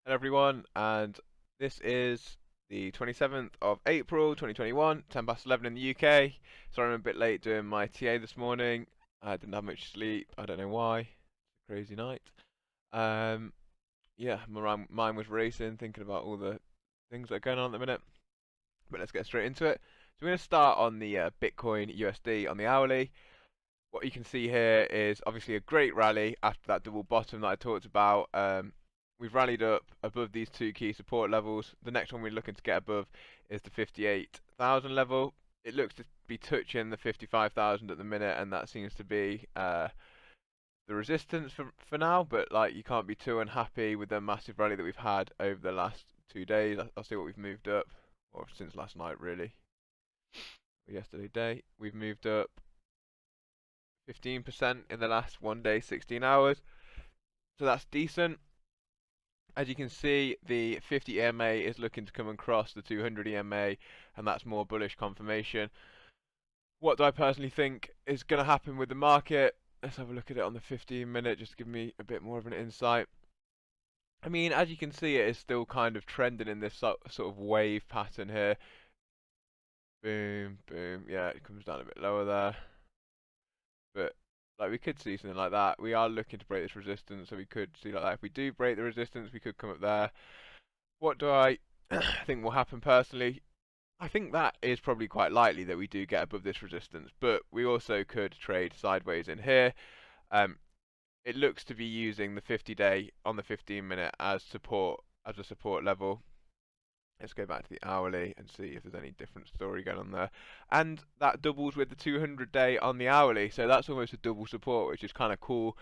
Hello everyone, and this is the 27th of April 2021, 10 past 11 in the UK. Sorry I'm a bit late doing my TA this morning. I didn't have much sleep, I don't know why. It's a crazy night. Um, yeah, my mind was racing, thinking about all the things that are going on at the minute. But let's get straight into it. So we're going to start on the Bitcoin USD on the hourly. What you can see here is obviously a great rally after that double bottom that I talked about. We've rallied up above these two key support levels. The next one we're looking to get above is the 58,000 level. It looks to be touching the 55,000 at the minute, and that seems to be the resistance for now. But like, you can't be too unhappy with the massive rally that we've had over the last 2 days. I'll see what we've moved up, or since last night really, or yesterday day. We've moved up 15% in the last 1 day, 16 hours. So that's decent. As you can see, the 50 EMA is looking to come across the 200 EMA, and that's more bullish confirmation. What do I personally think is going to happen with the market? Let's have a look at it on the 15-minute, just to give me a bit more of an insight. I mean, as you can see, it is still kind of trending in this sort of wave pattern here. Boom, boom. Yeah, it comes down a bit lower there. But like, we could see something like that. We are looking to break this resistance, so we could see like that. If we do break the resistance, we could come up there. What do I think will happen personally? I think that is probably quite likely that we do get above this resistance, but we also could trade sideways in here. It looks to be using the 50-day on the 15-minute as support, as a support level. Let's go back to the hourly and see if there's any different story going on there. And that doubles with the 200-day on the hourly, so that's almost a double support, which is kind of cool.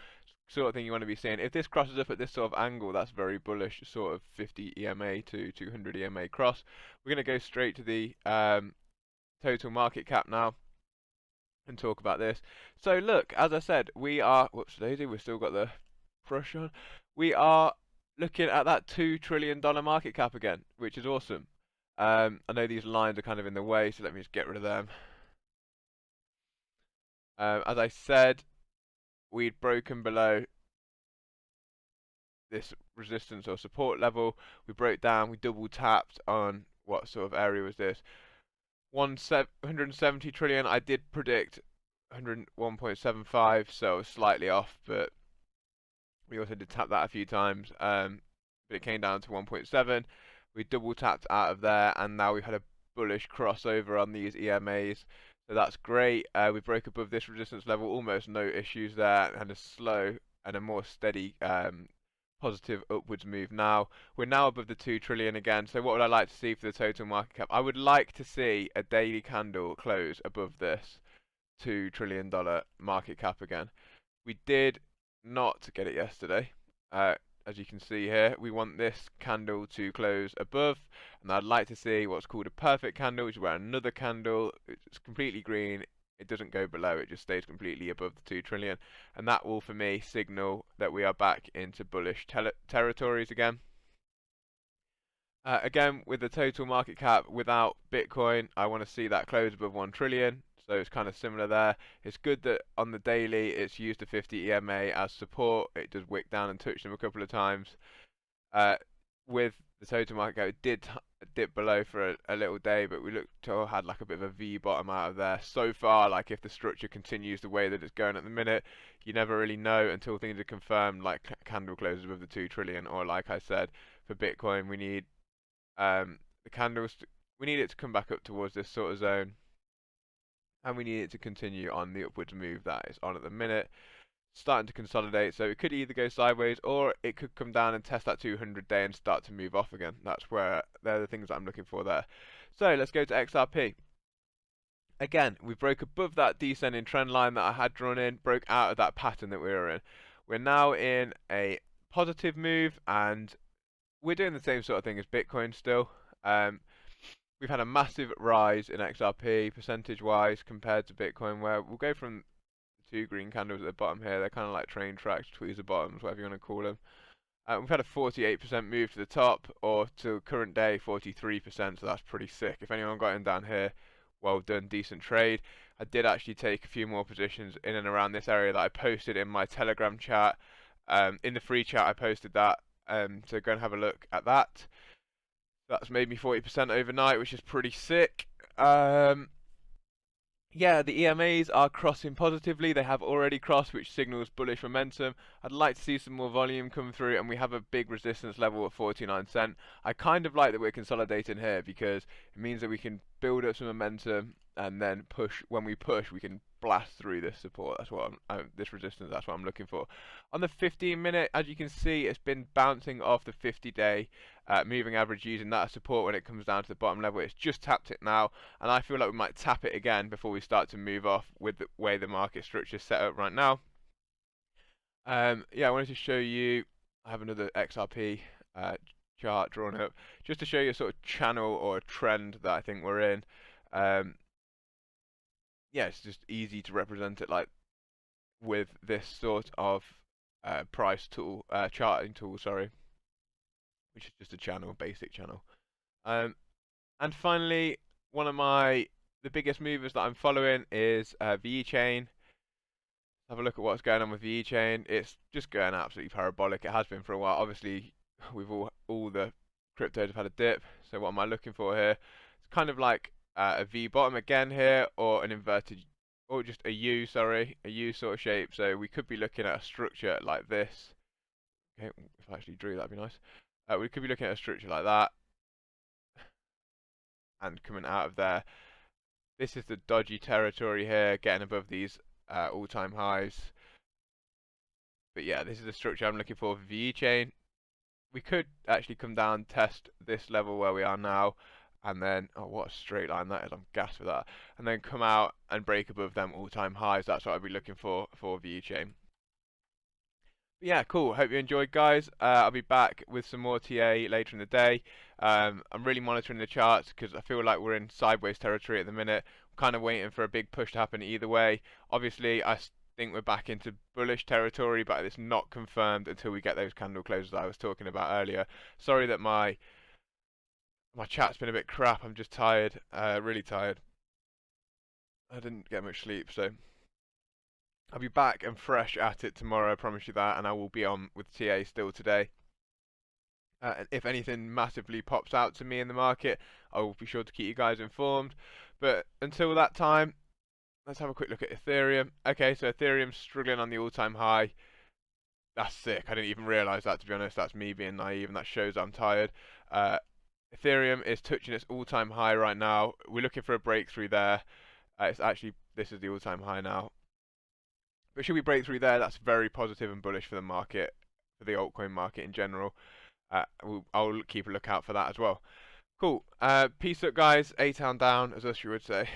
Sort of thing you want to be seeing. If this crosses up at this sort of angle, that's very bullish, sort of 50 EMA to 200 EMA cross. We're going to go straight to the total market cap now and talk about this. So look, as I said, we are, whoops daisy, we've still got the brush on. We are looking at that $2 trillion market cap again, which is awesome. I know these lines are kind of in the way, so let me just get rid of them. As I said, we'd broken below this resistance or support level. We broke down, we double tapped on what sort of area was this? 170 trillion. I did predict 101.75, so slightly off, but we also did tap that a few times. But it came down to 1.7. We double tapped out of there, and now we've had a bullish crossover on these EMAs. So that's great. We broke above this resistance level, almost no issues there, and a slow and a more steady positive upwards move now. We're now above the 2 trillion again. So what would I like to see for the total market cap? I would like to see a daily candle close above this $2 trillion market cap again. We did not get it yesterday. As you can see here, we want this candle to close above, and I'd like to see what's called a perfect candle, which is where another candle, it's completely green, it doesn't go below, it just stays completely above the 2 trillion, and that will for me signal that we are back into bullish territories again. Again, with the total market cap without Bitcoin, I want to see that close above 1 trillion. So it's kind of similar there. It's good that on the daily it's used the 50 EMA as support. It does wick down and touch them a couple of times. With the total market cap, it did dip below for a little day, but we looked to had like a bit of a V bottom out of there. So far, like if the structure continues the way that it's going at the minute, you never really know until things are confirmed, like candle closes above the 2 trillion, or like I said, for Bitcoin, we need the candles, we need it to come back up towards this sort of zone. And we need it to continue on the upwards move that is on at the minute, starting to consolidate. So it could either go sideways or it could come down and test that 200-day and start to move off again. That's where they're the things that I'm looking for there. So let's go to XRP. Again, we broke above that descending trend line that I had drawn in, broke out of that pattern that we were in. We're now in a positive move, and we're doing the same sort of thing as Bitcoin still. We've had a massive rise in XRP percentage-wise compared to Bitcoin, where we'll go from the two green candles at the bottom here. They're kind of like train tracks, tweezer bottoms, whatever you want to call them. We've had a 48% move to the top, or to current day 43%, so that's pretty sick. If anyone got in down here, well done, decent trade. I did actually take a few more positions in and around this area that I posted in my Telegram chat. In the free chat, I posted that So go and have a look at that. That's made me 40% overnight, which is pretty sick. Yeah, the EMAs are crossing positively. They have already crossed, which signals bullish momentum. I'd like to see some more volume come through, and we have a big resistance level at 49 cent. I kind of like that we're consolidating here because it means that we can build up some momentum and then push. When we push, we can blast through this support. That's what this resistance. That's what I'm looking for. On the 15-minute, as you can see, it's been bouncing off the 50-day moving average using that as support when it comes down to the bottom level. It's just tapped it now, and I feel like we might tap it again before we start to move off with the way the market structure is set up right now. Yeah, I wanted to show you, I have another XRP chart drawn up, just to show you a sort of channel or a trend that I think we're in. Yeah, it's just easy to represent it like with this sort of price tool, charting tool, sorry, which is just a channel, basic channel. And finally, one of the biggest movers that I'm following is VeChain. Have a look at what's going on with VeChain. It's just going absolutely parabolic. It has been for a while. Obviously, we've all the cryptos have had a dip. So what am I looking for here? It's kind of like a V bottom again here, or an inverted, or just a U, sorry, a U sort of shape. So we could be looking at a structure like this. Okay, if I actually drew, that'd be nice. We could be looking at a structure like that, and coming out of there. This is the dodgy territory here, getting above these all-time highs. But yeah, this is the structure I'm looking for VeChain. We could actually come down, test this level where we are now, and then, oh, what a straight line that is, I'm gassed for that. And then come out and break above them all-time highs. That's what I'd be looking for VeChain. But yeah, cool. Hope you enjoyed, guys. I'll be back with some more TA later in the day. I'm really monitoring the charts because I feel like we're in sideways territory at the minute. I'm kind of waiting for a big push to happen either way. Obviously, I think we're back into bullish territory, but it's not confirmed until we get those candle closes that I was talking about earlier. Sorry that my chat's been a bit crap. I'm just tired, really tired. I didn't get much sleep, so I'll be back and fresh at it tomorrow, I promise you that, and I will be on with TA still today. And if anything massively pops out to me in the market, I will be sure to keep you guys informed. But until that time, let's have a quick look at Ethereum. Okay, so Ethereum's struggling on the all-time high. That's sick. I didn't even realize that, to be honest. That's me being naive, and that shows I'm tired. Ethereum is touching its all-time high right now. We're looking for a breakthrough there. It's actually, this is the all-time high now. But should we break through there, that's very positive and bullish for the market, for the altcoin market in general. I'll keep a lookout for that as well. Cool. Peace up, guys. A-Town down, as Usher would say.